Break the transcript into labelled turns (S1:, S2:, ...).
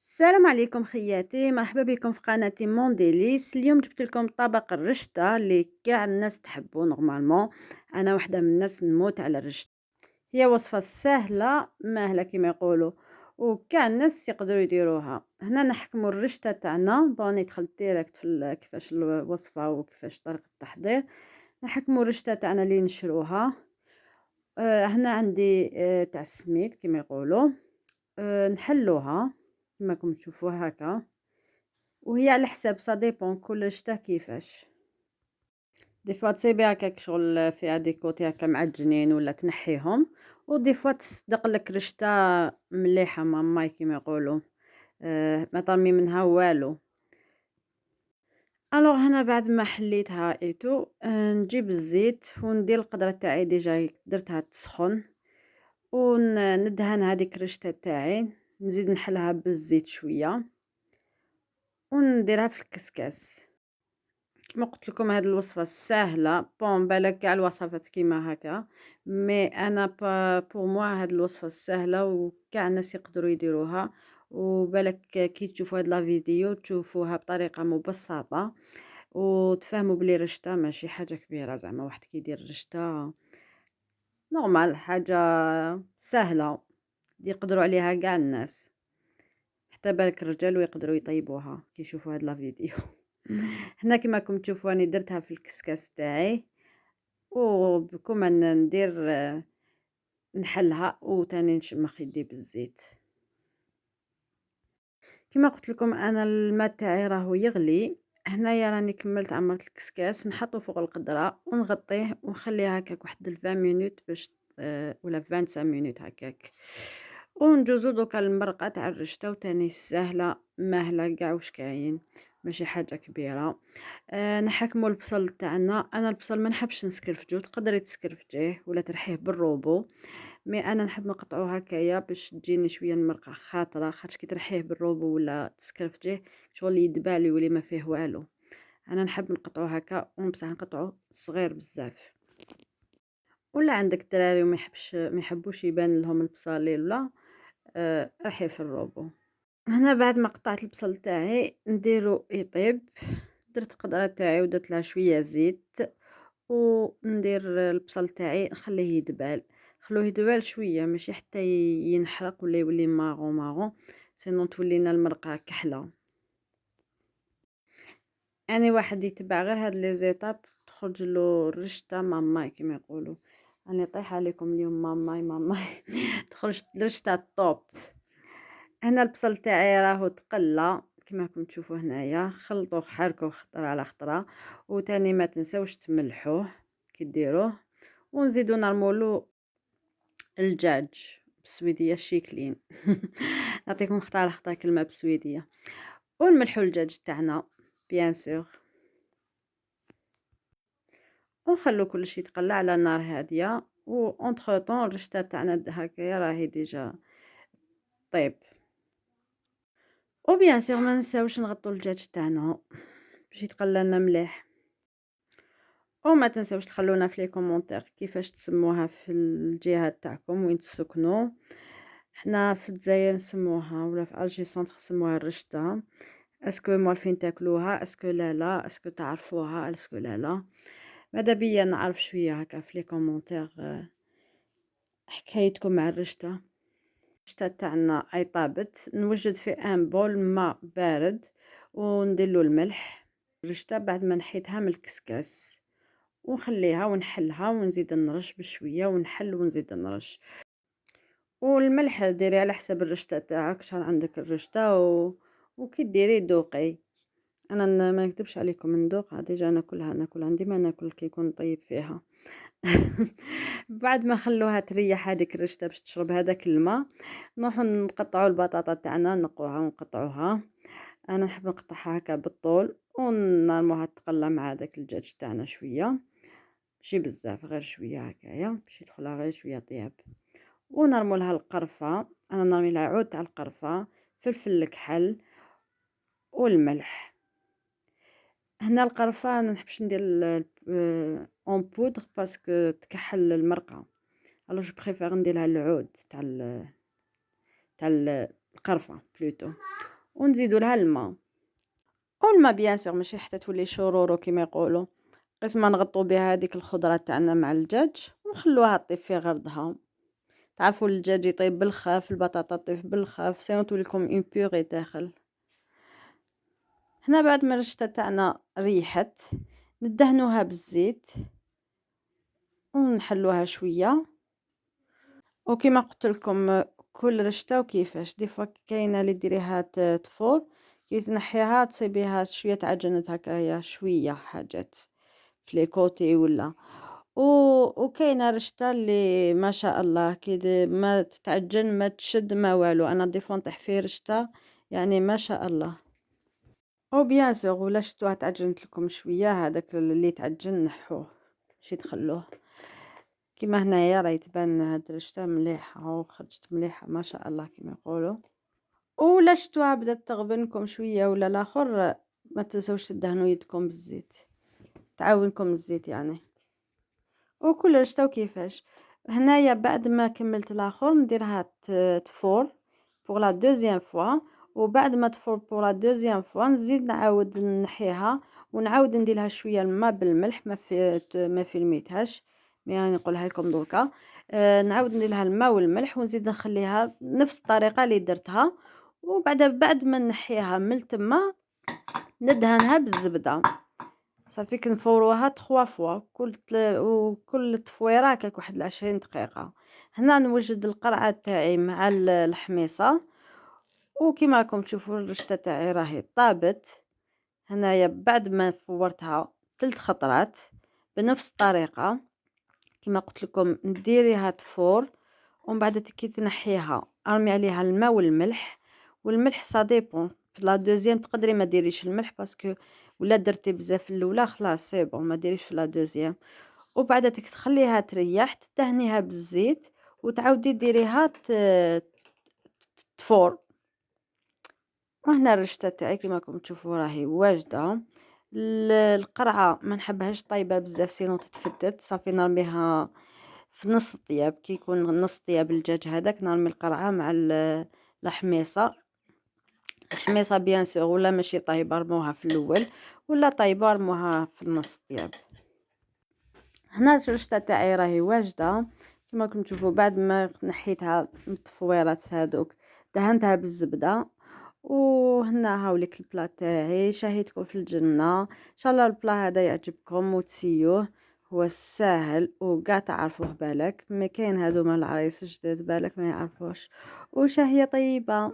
S1: السلام عليكم خياتي، مرحبا بكم في قناة مونديليس. اليوم جبت لكم طبق الرشتة اللي كاع الناس تحبو نورمالمون. انا واحدة من الناس نموت على الرشتة. هي وصفة سهلة ماهلة كما يقولوا، وكاع الناس يقدروا يديروها. هنا نحكموا الرشتة تاعنا. بوني دخلت ديريكت في كيفاش الوصفة وكيفاش طريقة التحضير. نحكموا الرشتة تاعنا اللي نشروها. هنا عندي تاع السميد كما يقولوا. نحلوها كما راكم تشوفوا هكا، وهي على حساب سا ديبون كل شتا كيفاش. دي فوا تصيبي هكاك شغل فيها دي كوتي هكا معجنين ولا تنحيهم، ودي فوا تصدق لك رشتا مليحه ماماي كيما يقولوا. ما طامي منها والو. الوغ هنا بعد ما حليتها ايتو نجيب الزيت وندير القدره تاعي ديجا درتها تسخن، وندهن هذيك الرشته تاعي، نزيد نحلها بالزيت شويه ونديرها في الكسكاس. كما قلت لكم هذه الوصفه سهله، بون بالك كاع الوصفات كيما هكا، مي انا بور موا هذه الوصفه سهله وكاع الناس يقدروا يديروها. وبالك كي تشوفوا هاد لا فيديو تشوفوها بطريقه مبسطه وتفهموا بلي رشته ماشي حاجه كبيره، زعما واحد كيدير رشته نورمال، حاجه سهله يقدروا عليها كاع الناس، حتى بالك الرجال ويقدروا يطيبوها كي يشوفوا هاد لا فيديو. هنا كما راكم تشوفوا راني درتها في الكسكاس تاعي، وبكم ندير نحلها وتاني نشمخ يدي بالزيت. كما قلت لكم انا الماء تاعي راهو يغلي. هنايا راني كملت عمرت الكسكاس، نحطو فوق القدره ونغطيه ونخليه هكاك واحد 20 مينوت باش ولا 25 مينوت هكاك، ونجوزو دوكا المرقه تاع الرشته. وتاني سهله ماهله كاع واش كاين، ماشي حاجه كبيره. نحكموا البصل تاعنا. انا البصل ما نحبش نسكرفجو، تقدري تسكرفجيه ولا ترحيه بالروبو، مي انا نحب نقطعو هكايا باش تجيني شويه المرقه خاطره، خاطش كي ترحيه بالروبو ولا تسكرفجيه شغل يدبال يولي ما فيه والو. انا نحب نقطعو هكا، بصح نقطعو صغير بزاف. ولا عندك دراري ما يحبوش يبان لهم البصالي ولا رحيه في الروبو. هنا بعد ما قطعت البصل تاعي نديرو يطيب. درت القدره تاعي ودرت لها شويه زيت، وندير البصل تاعي نخليه يدبال. خلوه يدبال شويه ماشي حتى ينحرق ولا يولي ماغون ماغون، سينون تولينا المرقه كحله. يعني واحد يتبع غير هاد لي زيتاب تخرج له الرشته ماماي كما يقولوا. راني طايحه عليكم اليوم ماماي ماماي. تخرج الرشته الطوب. هنا البصل تاعي راهو تقلى كما راكم تشوفوا هنايا، خلطوه حركوه خطره على خطره. وتاني ما تنساوش تملحوه كي ديروه، ونزيدو نرمولو الدجاج بالسويديه شيكلين. نعطيكم خطره على خطره كلمه بالسويديه. ونملحو الدجاج تاعنا بيان سور، ونخلو كلشي يتقلى على نار هاديه. و اونتر طون الرشته تاعنا هكايا راهي ديجا طيب. وبيان سور ما نساوش نغطو الدجاج تاعنا باش يتقلى لنا مليح. وما تنساوش تخلونا في لي كومونتير كيفاش تسموها في الجهه تاعكم وين تسكنوا. حنا في الجزائر نسموها ولا في الجي سونتر نسموها الرشته. اسكو موالفين تاكلوها؟ اسكو لا اسكو تعرفوها؟ اسكو لا؟ ماذا بيا نعرف شويه هكا في لي كومونتير حكايتكم مع الرشته. الرشته تاعنا اي طابت، نوجد في ان بول ماء بارد ونديرلو الملح. الرشته بعد ما نحيتها من الكسكاس ونخليها ونحلها ونزيد نرش بشويه ونحل ونزيد نرش. والملح ديري على حسب الرشته تاعك شحال عندك الرشته وكي ديري دوقي. انا ما نكذبش عليكم ندوق ديجا ناكل عندي ما ناكل كي يكون طيب فيها. بعد ما خلوها تريح هذيك الرشته باش تشرب هذاك الماء، نروحو نقطعوا البطاطا تاعنا نقوها ونقطعوها. انا نحب نقطعها هكا بالطول ونرموها تقلى مع داك الدجاج تاعنا شويه، ماشي بزاف غير شويه هكايا باش يدخلها غير شويه طياب. ونرمو لها القرفه، انا نرمي لها عود تاع القرفه، فلفل الكحل والملح. هنا القرفه ما نحبش ندير اون بودر باسكو تكحل المرقه، الوغ جو بريفير نديرها العود تاع القرفه بلوتو. ونزيدو لها الماء، والماء بيان سور ماشي حتى تولي شورورو كيما يقولوا، قسما نغطو بها هذيك الخضره تاعنا مع الدجاج ونخلوها طيب في غردها. تعرفوا الدجاج يطيب بالخف، البطاطا طيب بالخف، سينو تولي لكم اون بيغي داخل. هنا بعد ما الرشته تاعنا ريحت ندهنوها بالزيت ونحلوها شويه. وكما قلت لكم كل رشته وكيفاش، دي فوا كاينه اللي ديريها تفور كي تنحيها تصيبيها شويه تعجنت هكايا شويه حاجات في لي كوتي ولا و... وكاينه رشته اللي ما شاء الله كي ما تتعجن ما تشد ما والو. انا دي فوا نطيح فيه رشته يعني ما شاء الله. او بيان سور ولا شتوها تعجنت لكم شويه هذاك اللي تعجن نحوه ماشي تخلوه. كيما هنايا راهي تبان هاد الرشته مليحه وخرجت مليحه ما شاء الله كيما يقولوا. ولا شتوها بدات تغبنكم شويه ولا الاخر ما تنسوش تدهنوا يدكم بالزيت، تعاونكم الزيت يعني. وكل رشته وكيفاش. هنايا بعد ما كملت الاخر نديرها تفور بوغ لا دوزيام فوا، وبعد ما تفور بوغ لا دوزيام فوا نزيد نعاود نحيها ونعاود نديرها شويه الماء بالملح ما فيلميتهاش مي راني نقولها لكم دوكا. نعاود ندير لها الماء والملح ونزيد نخليها نفس الطريقه اللي درتها. بعد ما نحيها من تما ندهنها بالزبده صافي كنفوروها 3 فوا وكل تفويره هكاك واحد 20 دقيقه. هنا نوجد القرعه تاعي مع الحميصه وكما راكم تشوفوا الرشته تاعي راهي طابت. هنايا بعد ما فورتها 3 خطرات بنفس الطريقه كما قلت لكم نديريها تفور ومن بعد كي تنحيها ارمي عليها الماء والملح. والملح سا ديبون في لا دوزيام تقدري ما ديريش الملح باسكو ولا درتي بزاف الاولى خلاص سي بون ما ديريش في لا دوزيام. وبعد تخليها تريح تدهنيها بالزيت وتعاودي ديريها تفور. وهنا الرشته تاعي كما راكم تشوفوا راهي واجده. القرعه ما نحبهاش طايبه بزاف سينو تتفتت صافي نرميها في نص طياب كي يكون نص طياب الدجاج هذاك نرمي القرعه مع الحميصه. الحميصه بيان سور ولا ماشي طايبه رموها في الاول ولا طايبه رموها في النص طياب. هنا الرشته تاعي راهي واجده كما راكم تشوفوا بعد ما نحيتها من التفويرات هذوك دهنتها بالزبده. وهنا هاوليك البلا تاعي شهيتكم في الجنه ان شاء الله البلا هذا يعجبكم وتسيوه. هو ساهل وكاع تعرفوه بالك ما كاين هذوما العرايس الجداد بالك ما يعرفوش وشهيه طيبه.